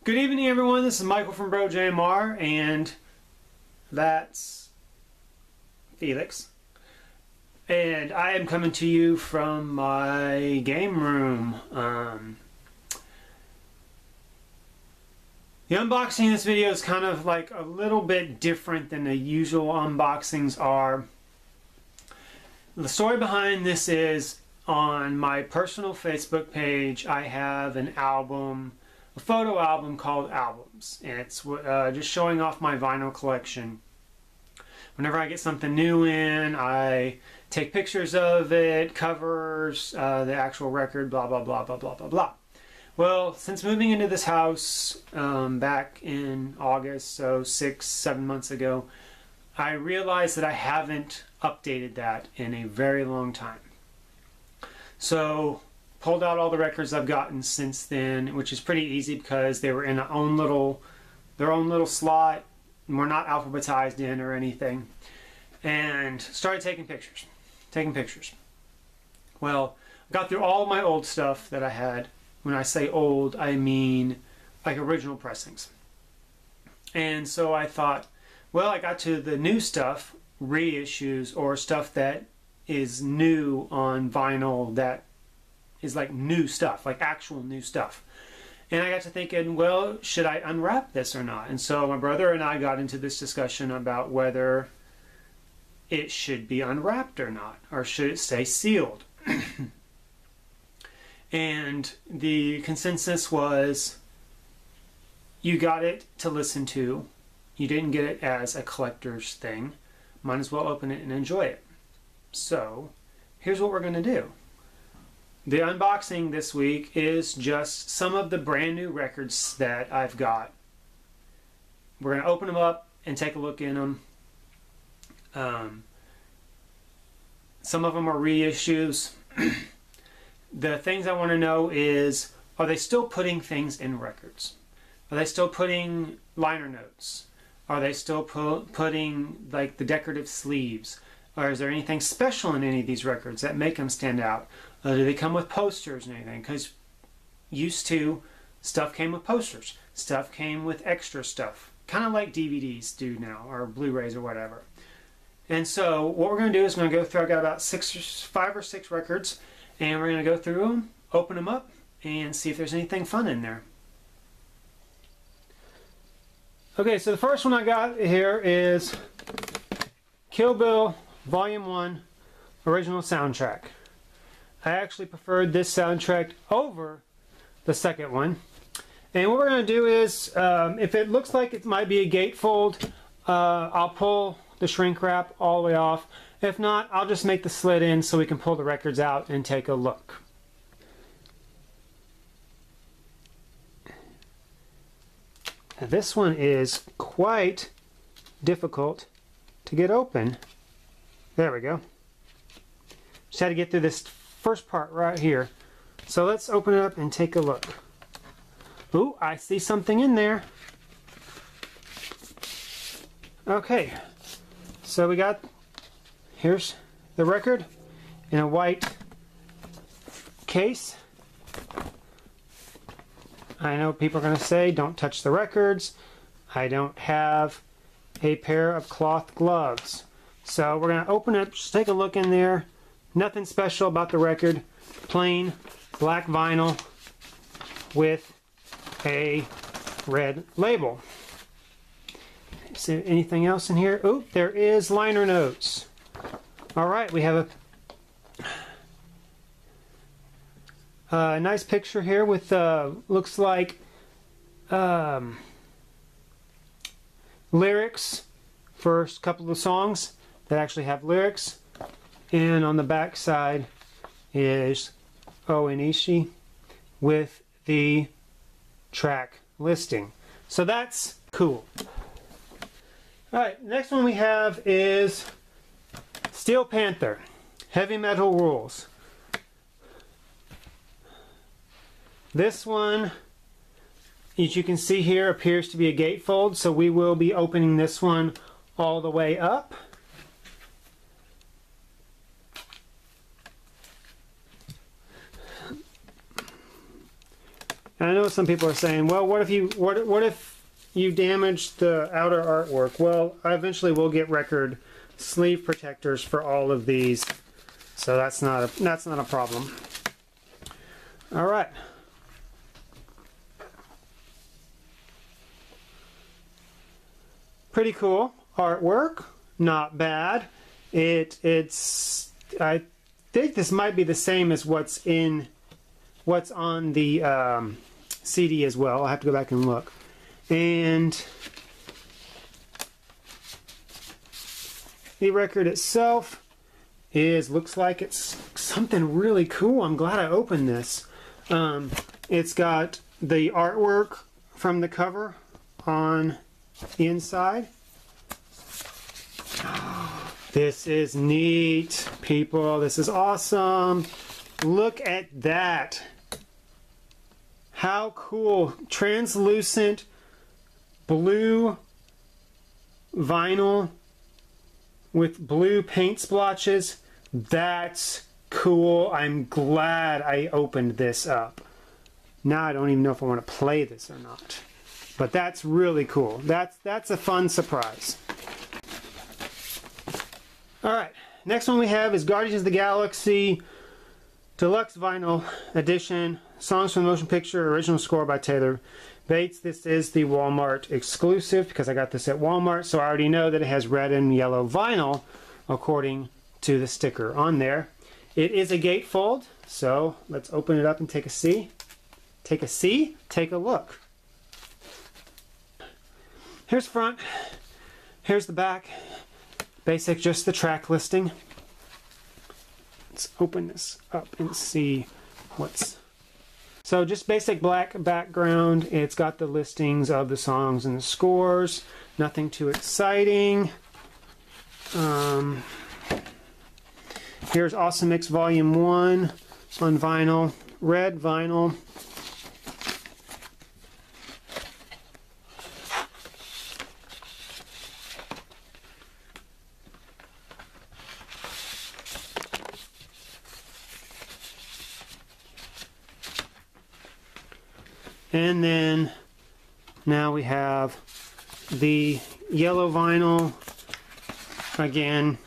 Good evening, everyone. This is Michael from BroJMR, and that's Felix. And I am coming to you from my game room. The unboxing in this video is kind of like a little bit different than the usual unboxings are. The story behind this is on my personal Facebook page. I have an album, a photo album called Albums, and it's just showing off my vinyl collection. Whenever I get something new in, I take pictures of it, covers, the actual record, blah blah blah blah blah blah blah. Well, since moving into this house back in August, so 6-7 months ago, I realized that I haven't updated that in a very long time. So pulled out all the records I've gotten since then, which is pretty easy because they were in their own little slot, and we're not alphabetized in or anything, and started taking pictures. Well, I got through all of my old stuff that I had. When I say old, I mean like original pressings. And so I thought, well, I got to the new stuff, reissues, or stuff that is new on vinyl, that is like new stuff, like actual new stuff. And I got to thinking, well, should I unwrap this or not? And so my brother and I got into this discussion about whether it should be unwrapped or not, or should it stay sealed. And the consensus was, you got it to listen to, you didn't get it as a collector's thing, might as well open it and enjoy it. So here's what we're going to do. The unboxing this week is just some of the brand new records that I've got. We're going to open them up and take a look in them. Some of them are reissues. The things I want to know is, are they still putting things in records? Are they still putting liner notes? Are they still putting like the decorative sleeves? Or is there anything special in any of these records that make them stand out? Do they come with posters and anything? Because used to, stuff came with posters. Stuff came with extra stuff. Kind of like DVDs do now, or Blu-rays or whatever. And so what we're going to do is we're going to go through, I've got about 5 or 6 records, and we're going to go through them, open them up, and see if there's anything fun in there. Okay, so the first one I got here is Kill Bill Volume 1 Original Soundtrack. I actually preferred this soundtrack over the second one. And what we're going to do is, if it looks like it might be a gatefold, I'll pull the shrink wrap all the way off. If not, I'll just make the slit in so we can pull the records out and take a look. Now, this one is quite difficult to get open. There we go. Just had to get through this first part right here. So let's open it up and take a look. Ooh, I see something in there. Okay, so we got, here's the record in a white case. I know people are going to say, don't touch the records. I don't have a pair of cloth gloves. So we're going to open it, just take a look in there. Nothing special about the record. Plain black vinyl with a red label. Is there anything else in here? Oh, there is liner notes. Alright, we have a nice picture here with, looks like lyrics for a couple of songs that actually have lyrics. And on the back side is Onishi with the track listing. So that's cool. Alright, next one we have is Steel Panther, Heavy Metal Rules. This one, as you can see here, appears to be a gatefold, so we will be opening this one all the way up. And I know some people are saying, well, what if you damage the outer artwork? Well, I eventually will get record sleeve protectors for all of these, so that's not a problem. All right. Pretty cool artwork, not bad. I think this might be the same as what's on the CD as well. I'll have to go back and look. And the record itself looks like it's something really cool. I'm glad I opened this. It's got the artwork from the cover on the inside. This is neat, people. This is awesome. Look at that. How cool. Translucent blue vinyl with blue paint splotches. That's cool. I'm glad I opened this up. Now I don't even know if I want to play this or not. But that's really cool. That's a fun surprise. Alright, next one we have is Guardians of the Galaxy Deluxe Vinyl Edition. Songs from the Motion Picture, original score by Taylor Bates. This is the Walmart exclusive because I got this at Walmart, so I already know that it has red and yellow vinyl according to the sticker on there. It is a gatefold, so let's open it up and take a see. Take a look. Here's front, here's the back. Basic, just the track listing. Let's open this up and see what's... So just basic black background. It's got the listings of the songs and the scores. Nothing too exciting. Here's Awesome Mix Volume 1 on vinyl. Red vinyl. And then now we have the yellow vinyl. Again,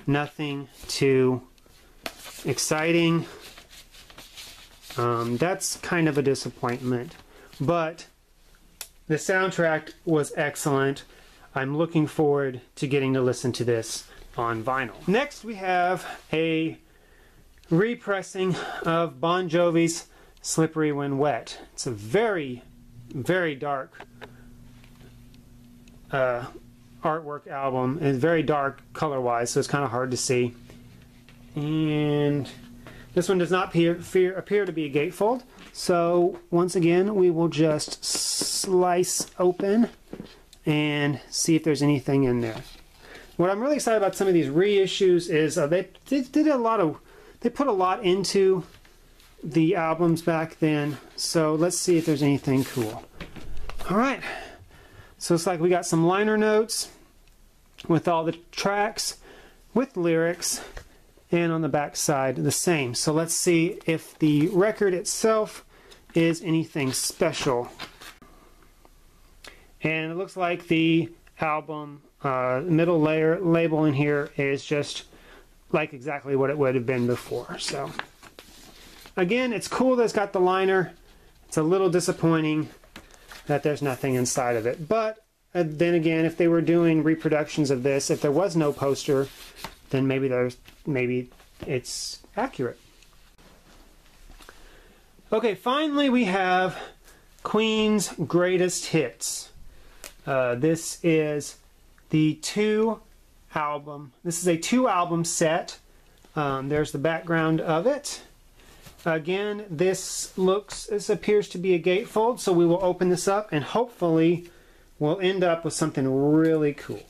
nothing too exciting. That's kind of a disappointment, but the soundtrack was excellent. I'm looking forward to getting to listen to this on vinyl. Next we have a repressing of Bon Jovi's Slippery When Wet. It's a very, very dark artwork album. It's very dark color-wise, so it's kind of hard to see. And this one does not appear to be a gatefold. So once again, we will just slice open and see if there's anything in there. What I'm really excited about some of these reissues is they put a lot into the albums back then, so let's see if there's anything cool. Alright, so it's like we got some liner notes with all the tracks with lyrics, and on the back side the same. So let's see if the record itself is anything special. And it looks like the album middle label in here is just like exactly what it would have been before. So again, it's cool that it's got the liner. It's a little disappointing that there's nothing inside of it. But then again, if they were doing reproductions of this, if there was no poster, then maybe it's accurate. Okay, finally we have Queen's Greatest Hits. This is the This is a 2-album set. There's the background of it. Again, this appears to be a gatefold, so we will open this up and hopefully we'll end up with something really cool.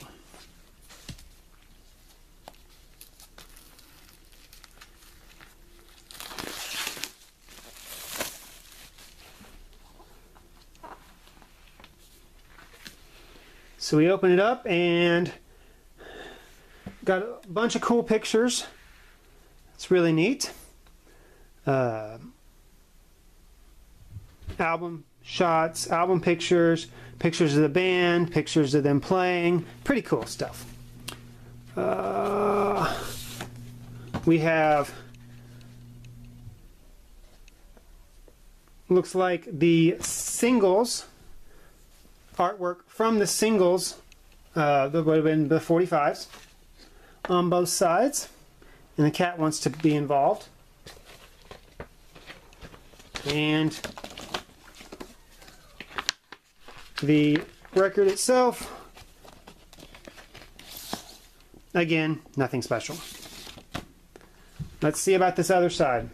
So we open it up and got a bunch of cool pictures. It's really neat. album shots, album pictures, pictures of the band, pictures of them playing. Pretty cool stuff. We have, looks like the singles, artwork from the singles, that would have been the 45s on both sides. And the cat wants to be involved. And the record itself, again, nothing special. Let's see about this other side.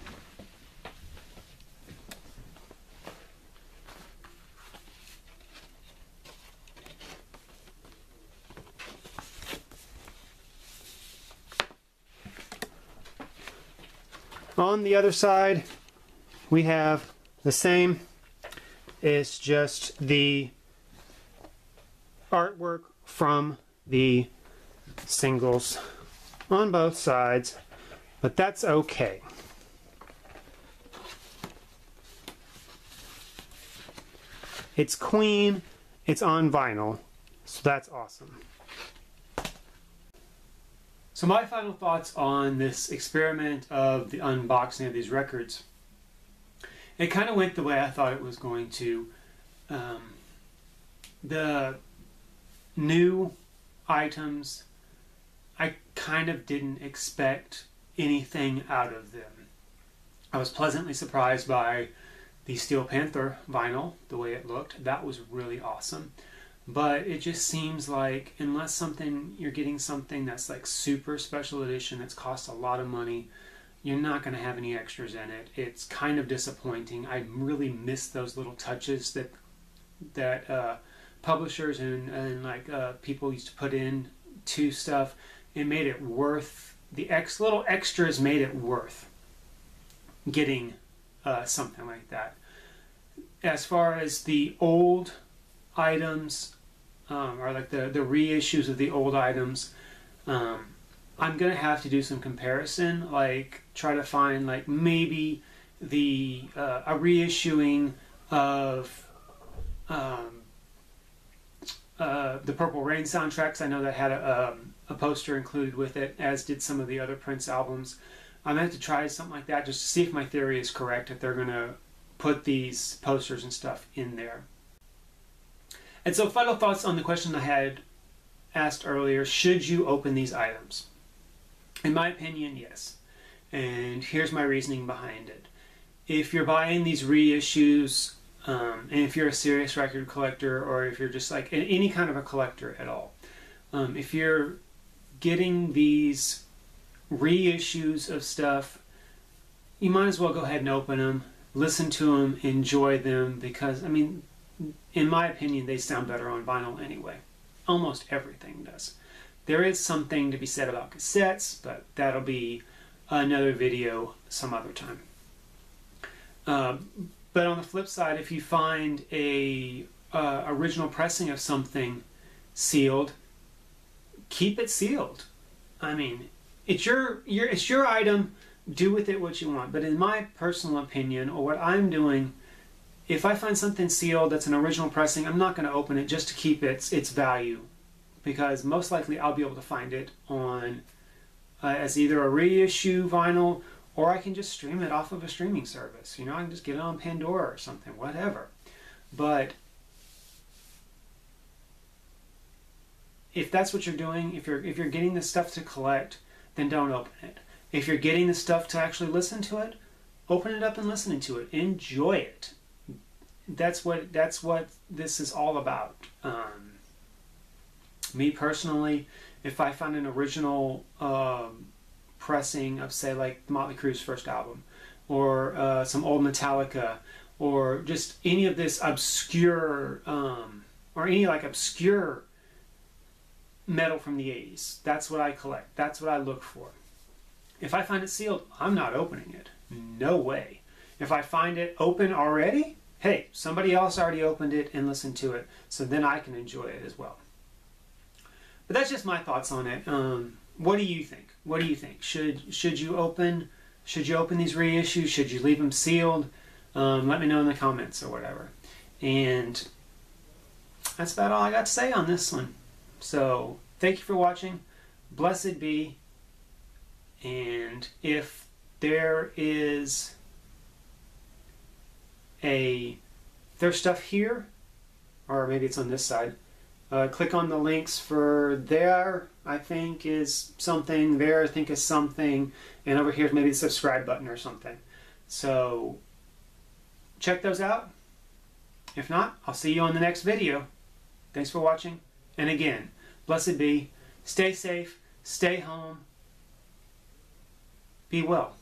On the other side, we have the same. It's just the artwork from the singles on both sides, but that's okay. It's Queen, it's on vinyl, so that's awesome. So my final thoughts on this experiment of the unboxing of these records. It kind of went the way I thought it was going to. The new items, I kind of didn't expect anything out of them. I was pleasantly surprised by the Steel Panther vinyl, the way it looked. That was really awesome. But it just seems like unless you're getting something that's like super special edition that's cost a lot of money, you're not going to have any extras in it. It's kind of disappointing. I really miss those little touches that publishers and people used to put in to stuff. It made it worth, the little extras made it worth getting something like that. As far as the old items, or like the reissues of the old items, I'm gonna have to do some comparison, like try to find like maybe a reissuing of the Purple Rain soundtracks. I know that had a poster included with it, as did some of the other Prince albums. I'm gonna have to try something like that just to see if my theory is correct, if they're gonna put these posters and stuff in there. And so final thoughts on the question I had asked earlier: should you open these items? In my opinion, yes. And here's my reasoning behind it. If you're buying these reissues, and if you're a serious record collector, or if you're just like any kind of a collector at all, if you're getting these reissues of stuff, you might as well go ahead and open them, listen to them, enjoy them, because, I mean, in my opinion, they sound better on vinyl anyway. Almost everything does. There is something to be said about cassettes, but that'll be another video some other time. But on the flip side, if you find a original pressing of something sealed, keep it sealed. I mean, it's your item. Do with it what you want. But in my personal opinion, or what I'm doing, if I find something sealed that's an original pressing, I'm not going to open it just to keep its value, because most likely I'll be able to find it on as either a reissue vinyl, or I can just stream it off of a streaming service. You know, I can just get it on Pandora or something, whatever. But if that's what you're doing, if you're getting this stuff to collect, then don't open it. If you're getting the stuff to actually listen to it, open it up and listen to it. Enjoy it. That's what this is all about. Me personally, if I find an original pressing of, say, like Motley Crue's first album, or some old Metallica, or just any of this obscure, or any like obscure metal from the 80s, that's what I collect. That's what I look for. If I find it sealed, I'm not opening it. No way. If I find it open already, hey, somebody else already opened it and listened to it, so then I can enjoy it as well. But that's just my thoughts on it. What do you think? What do you think? Should you open these reissues? Should you leave them sealed? let me know in the comments or whatever. And that's about all I got to say on this one. So thank you for watching. Blessed be. And if there is there's stuff here, or maybe it's on this side, click on the links for there, I think is something, there I think is something, and over here is maybe the subscribe button or something. So check those out. If not, I'll see you on the next video. Thanks for watching. And again, blessed be. Stay safe. Stay home. Be well.